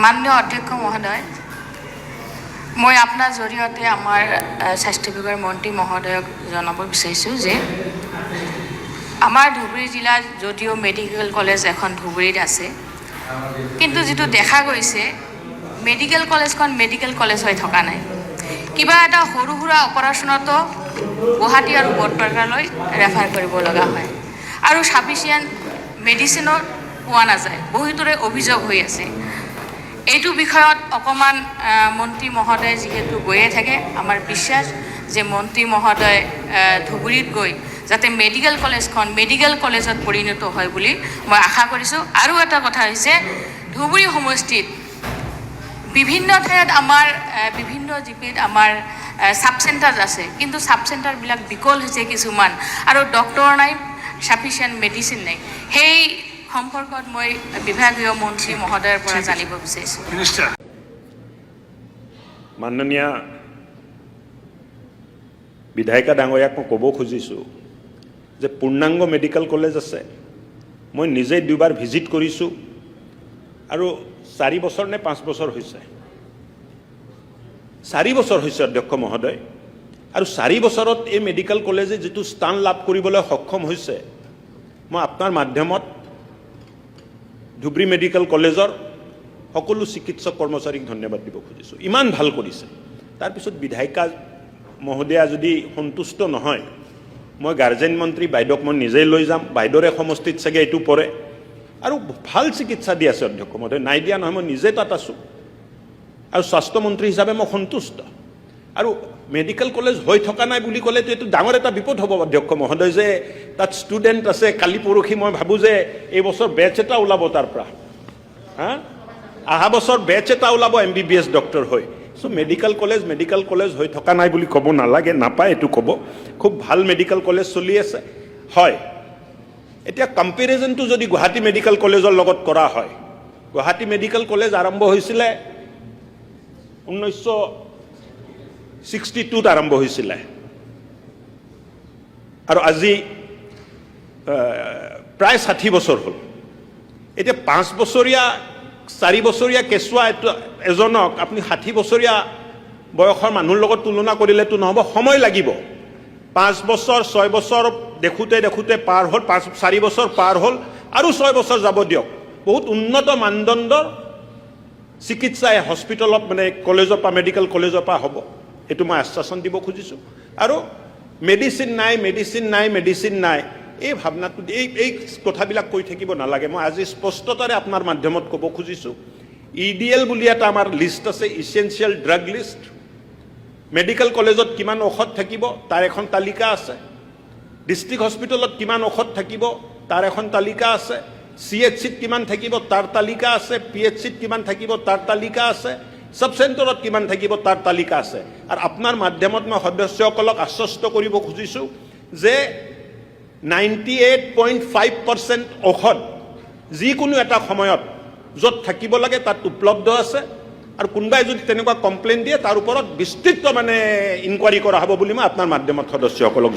মাননীয় অধ্যক্ষ মহোদয়, মই আপোনাৰ জৰিয়তে আমাৰ স্বাস্থ্য বিভাগৰ মন্ত্ৰী মহোদয়ক জনাব বিচাৰিছোঁ যে আমাৰ ধুবুৰী জিলাত যদিও মেডিকেল কলেজ এখন ধুবুৰীত আছে, কিন্তু যিটো দেখা গৈছে মেডিকেল কলেজখন মেডিকেল কলেজ হৈ থকা নাই। কিবা এটা সৰু সুৰা অপাৰেশ্যনতো গুৱাহাটী আৰু বৰপেটালৈ ৰেফাৰ কৰিব লগা হয় আৰু চাফিচিয়েণ্ট মেডিচিনো পোৱা নাযায়। বহুতৰে অভিযোগ হৈ আছে। এইটো বিষয়ত অকণমান মন্ত্ৰী মহোদয় যিহেতু গৈয়ে থাকে, আমাৰ বিশ্বাস যে মন্ত্ৰী মহোদয় ধুবুৰীত গৈ যাতে মেডিকেল কলেজখন মেডিকেল কলেজত পৰিণত হয় বুলি মই আশা কৰিছোঁ। আৰু এটা কথা হৈছে, ধুবুৰী সমষ্টিত বিভিন্ন ঠাইত আমাৰ বিভিন্ন জিপিত আমাৰ চাব চেণ্টাৰ আছে, কিন্তু চাব চেণ্টাৰবিলাক বিকল হৈছে কিছুমান, আৰু ডক্টৰ নাই, চাফিচিয়েণ্ট মেডিচিন নাই। সেই সম্পৰ্কত মই বিভাগীয় মন্ত্ৰী মহোদয়ৰ পৰা জানিব বিচাৰিছোঁ। মাননীয় বিধায়িকা ডাঙৰীয়াক মই ক'ব খুজিছোঁ যে পূৰ্ণাংগ মেডিকেল কলেজ আছে। মই নিজে দুবাৰ ভিজিট কৰিছোঁ আৰু 4 বছৰ নে 5 বছৰ হৈছে, 4 বছৰ হৈছে অধ্যক্ষ মহোদয়। আৰু 4 বছৰত এই মেডিকেল কলেজে যিটো স্থান লাভ কৰিবলৈ সক্ষম হৈছে, মই আপোনাৰ মাধ্যমত ধুবুৰী মেডিকেল কলেজৰ সকলো চিকিৎসক কৰ্মচাৰীক ধন্যবাদ দিব খুজিছোঁ। ইমান ভাল কৰিছে। তাৰপিছত বিধায়িকা মহোদয়া যদি সন্তুষ্ট নহয়, মই গাৰ্জেন মন্ত্ৰী বাইদেউক মই নিজেই লৈ যাম। বাইদেউৰে সমষ্টিত চাগে এইটো পৰে আৰু ভাল চিকিৎসা দি আছে অধ্যক্ষ মহোদয়। নাই দিয়া নহয়, মই নিজে তাত আছোঁ আৰু স্বাস্থ্যমন্ত্ৰী হিচাপে মই সন্তুষ্ট। আৰু মেডিকেল কলেজ হৈ থকা নাই বুলি ক'লেতো এইটো ডাঙৰ এটা বিপদ হ'ব অধ্যক্ষ মহোদয়, যে তাত ষ্টুডেণ্ট আছে। কালি পৰহি মই ভাবোঁ যে এই বছৰ বেচ এটা ওলাব তাৰ পৰা, অহা বছৰ বেচ এটা ওলাব MBBS ডক্টৰ হৈ। চ' মেডিকেল কলেজ হৈ থকা নাই বুলি ক'ব নালাগে, নাপায় এইটো ক'ব। খুব ভাল মেডিকেল কলেজ চলি আছে। হয়, এতিয়া কম্পেৰিজনটো যদি গুৱাহাটী মেডিকেল কলেজৰ লগত কৰা হয়, গুৱাহাটী মেডিকেল কলেজ আৰম্ভ হৈছিলে 1962ত আৰম্ভ হৈছিলে আৰু আজি প্ৰায় 60 বছৰ হ'ল। এতিয়া 5 বছৰীয়া 4 বছৰীয়া কেঁচুৱা এজনক আপুনি 60 বছৰীয়া বয়সৰ মানুহৰ লগত তুলনা কৰিলেতো নহ'ব, সময় লাগিব। 5 বছৰ 6 বছৰ দেখোঁতে পাৰ হ'ল, 4 বছৰ পাৰ হ'ল আৰু 6 বছৰ যাব দিয়ক। বহুত উন্নত মানদণ্ডৰ চিকিৎসা এই হস্পিটেলত মানে কলেজৰ পৰা মেডিকেল কলেজৰ পৰা হ'ব, এইটো মই আশ্বাসন দিব খুজিছোঁ। আৰু মেডিচিন নাই এই ভাৱনাটো, এই কথাবিলাক কৈ থাকিব নালাগে। মই আজি স্পষ্টতাৰে আপোনাৰ মাধ্যমত ক'ব খুজিছোঁ, EDL বুলি এটা আমাৰ লিষ্ট আছে, ইছেঞ্চিয়েল ড্ৰাগ লিষ্ট। মেডিকেল কলেজত কিমান ঔষধ থাকিব তাৰ এখন তালিকা আছে। ডিষ্ট্ৰিক্ট হস্পিটেলত কিমান ঔষধ থাকিব তাৰ এখন তালিকা আছে। CHCত কিমান থাকিব তাৰ তালিকা আছে। PHCত কিমান থাকিব তাৰ তালিকা আছে। সাব চেণ্টাৰত কিমান থাকিব তাৰ তালিকা আছে। আৰু আপোনাৰ মাধ্যমত মই সদস্যসকলক আশ্বস্ত কৰিব খুজিছোঁ যে 98.5% ঔষধ যিকোনো এটা সময়ত য'ত থাকিব লাগে তাত উপলব্ধ আছে। আৰু কোনোবাই যদি তেনেকুৱা কমপ্লেইন দিয়ে তাৰ ওপৰত বিস্তৃত মানে ইনকুৱাৰী কৰা হ'ব বুলি মই আপোনাৰ মাধ্যমত সদস্যসকলক